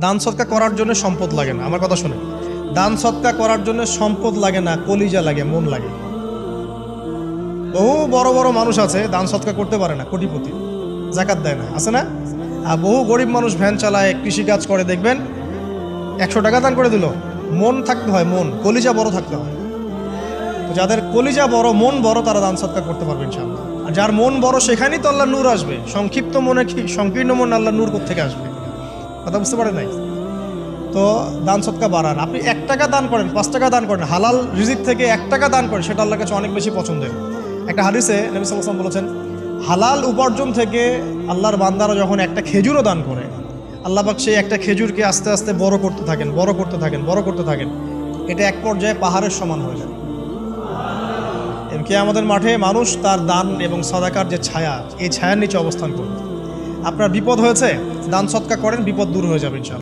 দান সৎকা করার জন্য সম্পদ লাগে না, আমার কথা শুনে। দান সৎকা করার জন্য সম্পদ লাগে না, কলিজা লাগে, মন লাগে। বহু বড় বড় মানুষ আছে দান সৎকা করতে পারে না, কোটিপতি, জাকাত দেয় না, আছে না? আর বহু গরিব মানুষ ভ্যান চালায়, কৃষিকাজ করে, দেখবেন 100 টাকা দান করে দিল। মন থাকতে হয়, মন, কলিজা বড় থাকতে হয়। তো যাদের কলিজা বড়, মন বড়, তারা দান সৎকা করতে পারবে ইনশাআল্লাহ। আর যার মন বড় সেখানেই তো আল্লাহ নূর আসবে। সংক্ষিপ্ত মনে কি, সংকীর্ণ মন আল্লাহ নূর কোত্থেকে আসবে? কথা বুঝতে পারে নাই? তো দান সৎকা বাড়ান। আপনি 1 টাকা দান করেন, 5 টাকা দান করেন, হালাল রিজিক থেকে 1 টাকা দান করেন, সেটা আল্লাহর কাছে অনেক বেশি পছন্দের। একটা হাদিসে নবী সাল্লাল্লাহু আলাইহি ওয়াসাল্লাম বলেছেন, হালাল উপার্জন থেকে আল্লাহর বান্দারা যখন একটা খেজুরও দান করে, আল্লাহ পাক সেই একটা খেজুরকে আস্তে আস্তে বড় করতে থাকেন, বড় করতে থাকেন, বড় করতে থাকেন। এটা এক পর্যায়ে পাহাড়ের সমান হয়ে যায়। কিয়ামতের মাঠে মানুষ তার দান এবং সাদাকার যে ছায়া, এই ছায়ার নিচে অবস্থান করবে। আপনার বিপদ হয়েছে, দান সৎকা করেন, বিপদ দূর হয়ে যাবে ইনশাআল্লাহ।